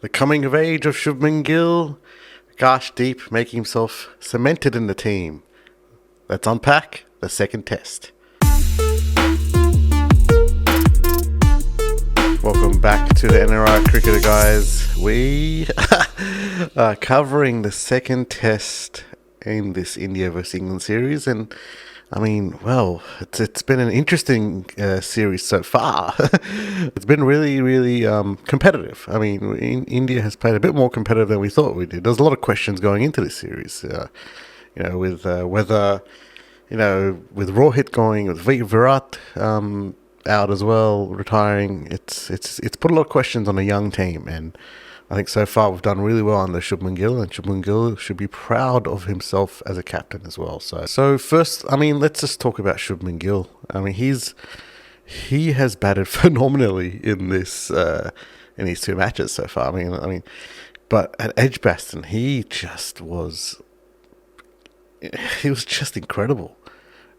The coming of age of Shubman Gill, Akash Deep making himself cemented in the team. Let's unpack the second test. Welcome back to the NRI Cricketer, guys. We are covering the second test in this India vs England series, and I mean, well, it's been an interesting series so far. It's been really competitive. I mean, India has played a bit more competitive than we thought we did. There's a lot of questions going into this series, with whether, with Rohit going, with Virat out as well, retiring. It's put a lot of questions on a young team, and I think so far we've done really well under Shubman Gill, and Shubman Gill should be proud of himself as a captain as well. So first, I mean, let's just talk about Shubman Gill. I mean, he has batted phenomenally in these two matches so far. I mean, but at Edgbaston, he was just incredible.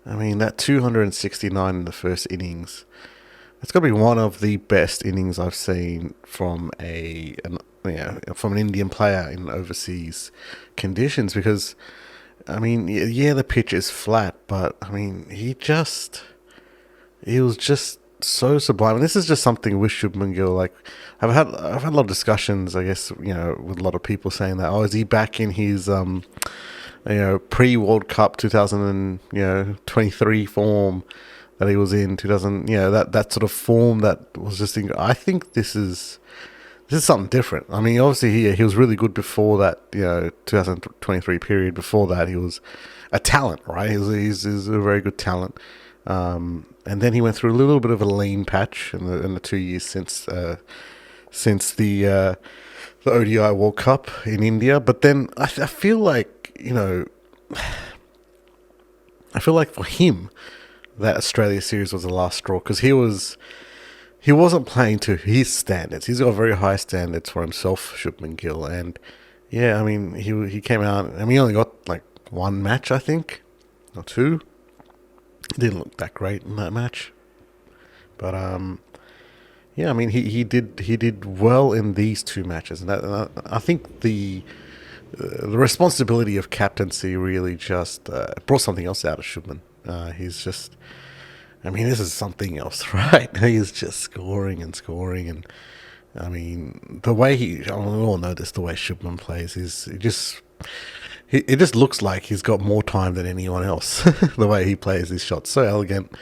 I mean, that 269 in the first innings, it's got to be one of the best innings I've seen from an Indian player in overseas conditions. Because, I mean, yeah, the pitch is flat, but I mean, he was just so sublime. And this is just something with Shubman Gill. Like, I've had a lot of discussions, I guess, with a lot of people saying that, is he back in his pre-World Cup 2023 form that he was in 2000, that sort of form that was just. I think this is something different. I mean, obviously he was really good before that, 2023 period. Before that, he was a talent, right? He's a very good talent. And then he went through a little bit of a lean patch in the 2 years since the ODI World Cup in India. But then I feel like, I feel like for him, that Australia series was the last straw, because he wasn't playing to his standards. He's got very high standards for himself, Shubman Gill, and yeah, I mean, he came out. I mean, he only got like one match, I think, or two. He didn't look that great in that match, but yeah, I mean, he did well in these two matches, and I think the responsibility of captaincy really just brought something else out of Shubman. He's just, I mean, this is something else, right? He's just scoring, and I mean, the way we all know this, the way Shubman plays, it just looks like he's got more time than anyone else. The way he plays his shots, so elegant,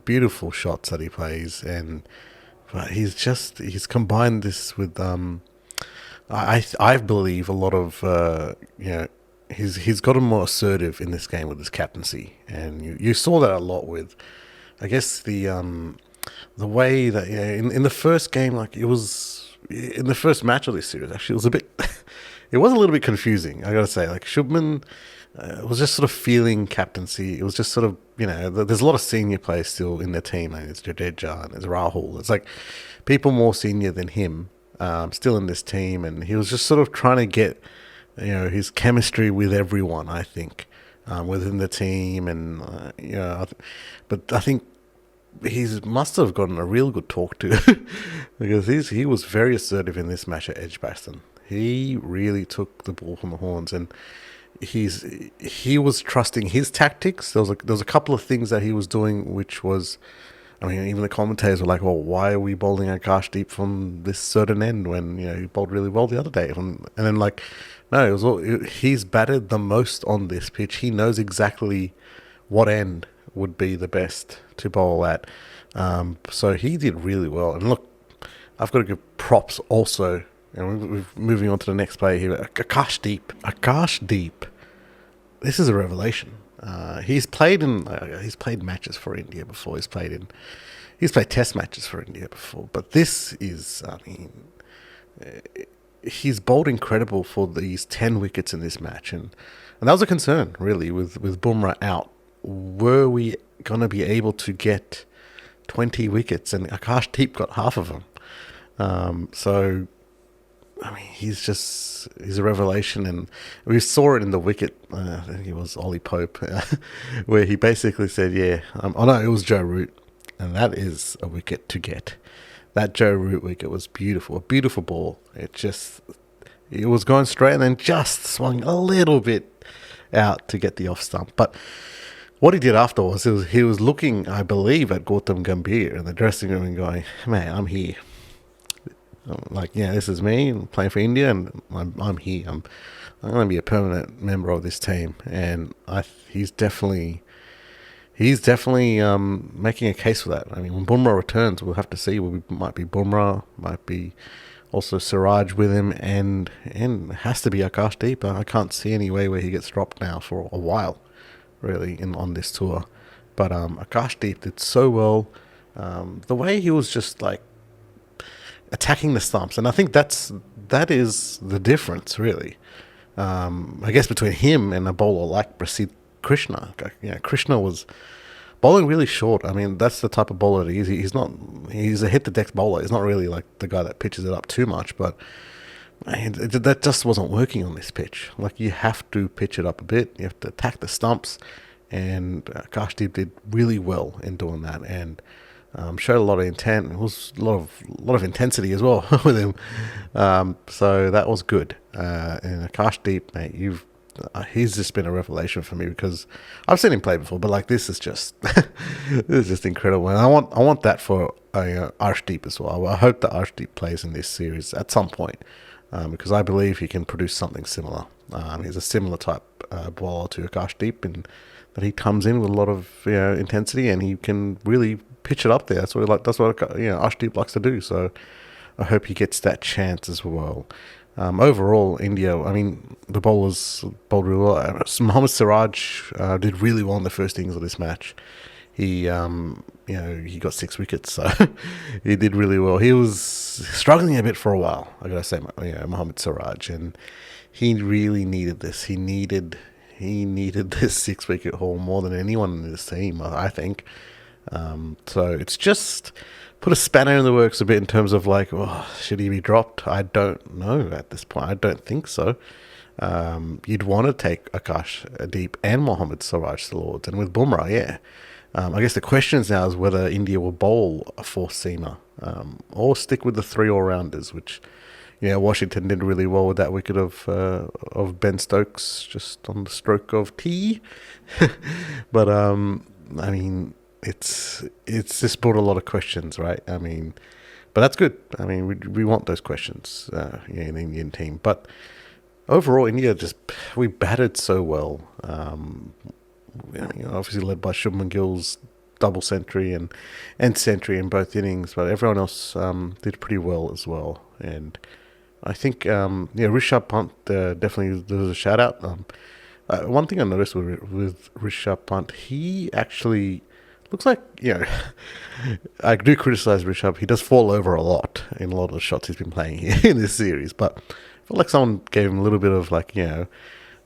beautiful shots that he plays, but he's combined this with I believe a lot of he's gotten more assertive in this game with his captaincy, and you saw that a lot with, I guess, the way that in the first game, like it was in the first match of this series, actually it was it was a little bit confusing, I gotta say. Like Shubman was just sort of feeling captaincy. It was just sort of, there's a lot of senior players still in their team. Like it's Jadeja and it's Rahul. It's like people more senior than him still in this team, and he was just sort of trying to get his chemistry with everyone, I think, within the team, and but I think he must have gotten a real good talk to because he was very assertive in this match at Edgbaston. He really took the ball from the horns, and he was trusting his tactics. There was a couple of things that he was doing, which was, I mean, even the commentators were like, well, why are we bowling Akash Deep from this certain end when, he bowled really well the other day? And then, like, no, he's batted the most on this pitch. He knows exactly what end would be the best to bowl at. So he did really well. And look, I've got to give props also. And we're moving on to the next player here. Akash Deep. Akash Deep. This is a revelation. He's played matches for India before. He's played test matches for India before. But this is, I mean, he's bowled incredible for these 10 wickets in this match, and that was a concern really with Bumrah out. Were we going to be able to get 20 wickets? And Akash Deep got half of them. So I mean, he's a revelation, and we saw it in the wicket. I think it was Ollie Pope, where he basically said, "Yeah, oh no, it was Joe Root, and that is a wicket to get. that Joe Root wicket was beautiful, a beautiful ball. It was going straight and then just swung a little bit out to get the off stump. But what he did afterwards, he was looking, I believe, at Gautam Gambhir in the dressing room and going, "Man, I'm here. Like, yeah, this is me. I'm playing for India, and I'm here. I'm going to be a permanent member of this team." And he's definitely making a case for that. I mean, when Bumrah returns, we'll have to see. Might be Bumrah, might be also Siraj with him, and it has to be Akash Deep. I can't see any way where he gets dropped now for a while, really, on this tour. But Akash Deep did so well. The way he was just like attacking the stumps, and I think that is the difference, really. I guess between him and a bowler like Prasidh Krishna. Krishna was bowling really short. I mean, that's the type of bowler that he is. He's a hit-the-deck bowler. He's not really like the guy that pitches it up too much, but that just wasn't working on this pitch. Like, you have to pitch it up a bit. You have to attack the stumps, and Akashdeep did really well in doing that, and showed a lot of intent. It was a lot of intensity as well with him. So that was good. And Akashdeep, mate, he's just been a revelation for me, because I've seen him play before, but like, this is just incredible. And I want that for Arshdeep as well. I hope that Arshdeep plays in this series at some point, because I believe he can produce something similar. He's a similar type bowler to Akashdeep, and that he comes in with a lot of intensity, and he can really pitch it up there. That's what Arshdeep likes to do. So I hope he gets that chance as well. Overall, India, I mean, the bowlers bowled really well. Mohammad Siraj did really well in the first innings of this match. He got 6 wickets, so he did really well. He was struggling a bit for a while, I gotta say, Mohammad Siraj, and he really needed this. He needed this 6-wicket haul more than anyone in this team, I think. So it's just put a spanner in the works a bit in terms of like, should he be dropped? I don't know at this point. I don't think so. You'd want to take Akash Deep and Mohammad Siraj to the Lords, and with Bumrah, yeah. I guess the question now is whether India will bowl a 4-seamer or stick with the 3 all-rounders, which Washington did really well with that wicket of Ben Stokes just on the stroke of tea. But I mean, it's just brought a lot of questions, right? I mean, but that's good. I mean, we want those questions in the Indian team. But overall, India we batted so well. Obviously led by Shubman Gill's double century and century in both innings, but everyone else did pretty well as well. And I think Rishabh Pant definitely deserves a shout out. One thing I noticed with Rishabh Pant, he actually looks like, I do criticize Rishabh. He does fall over a lot in a lot of the shots he's been playing here in this series, but I feel like someone gave him a little bit of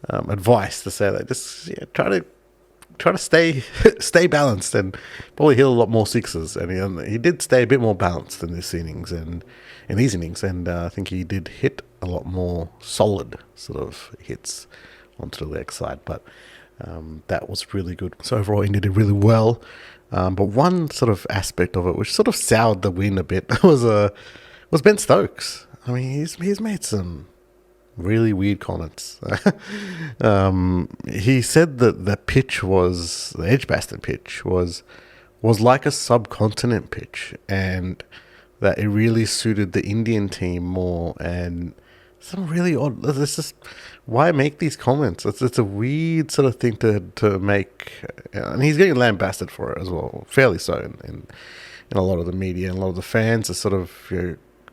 advice to say that just try to stay balanced and probably hit a lot more sixes. And he did stay a bit more balanced in this innings and in these innings, and I think he did hit a lot more solid sort of hits onto the leg side. But that was really good. So overall, India did really well. But one sort of aspect of it, which sort of soured the win a bit, was Ben Stokes. I mean, he's made some really weird comments. He said that the Edgbaston pitch was like a subcontinent pitch, and that it really suited the Indian team more. And some really odd. It's just, why make these comments? It's a weird sort of thing to make, and he's getting lambasted for it as well, fairly so, in a lot of the media, and a lot of the fans are sort of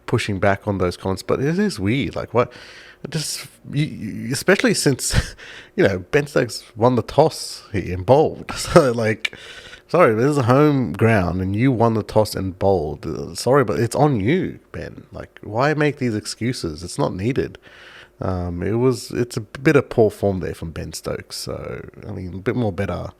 pushing back on those comments. But it is weird, like what. Especially since Ben Stokes won the toss here and bowled. So sorry, this is a home ground and you won the toss and bowled. Sorry, but it's on you, Ben. Like, why make these excuses? It's not needed. It's a bit of poor form there from Ben Stokes. So I mean, a bit more better,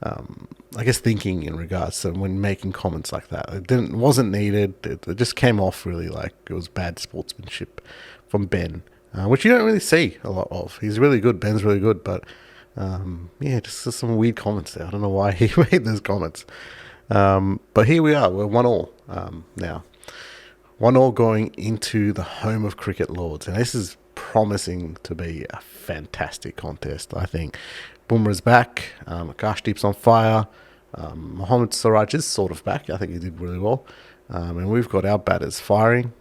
I guess, thinking in regards to when making comments like that. It wasn't needed. It just came off really like it was bad sportsmanship from Ben. Which you don't really see a lot of. He's really good. Ben's really good, but just some weird comments there. I don't know why he made those comments. But here we are. We're 1-1 now. 1-1 going into the home of cricket, Lords, and this is promising to be a fantastic contest. I think Bumrah's back, Akash Deep's on fire, Mohammad Siraj is sort of back. I think he did really well. And we've got our batters firing.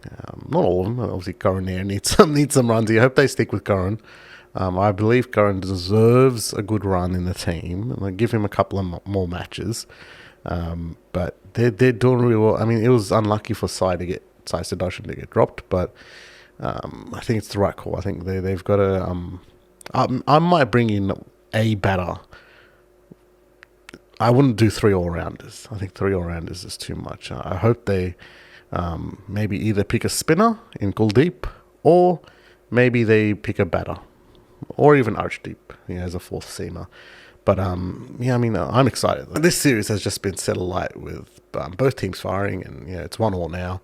Not all of them. Obviously, Curran there needs some runs. I hope they stick with Curran. I believe Curran deserves a good run in the team. And I give him a couple of more matches. But they're doing really well. I mean, it was unlucky for Sai Sudarshan to get dropped, but I think it's the right call. I think they've got to. I might bring in a batter. I wouldn't do 3 all-rounders. I think 3 all-rounders is too much. I hope they maybe either pick a spinner in Kuldeep, or maybe they pick a batter, or even Arshdeep, as a fourth seamer. But yeah, I mean, I'm excited. This series has just been set alight with both teams firing, and it's 1-1 now.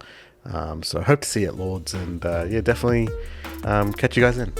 So I hope to see you at Lords, and yeah, definitely catch you guys in.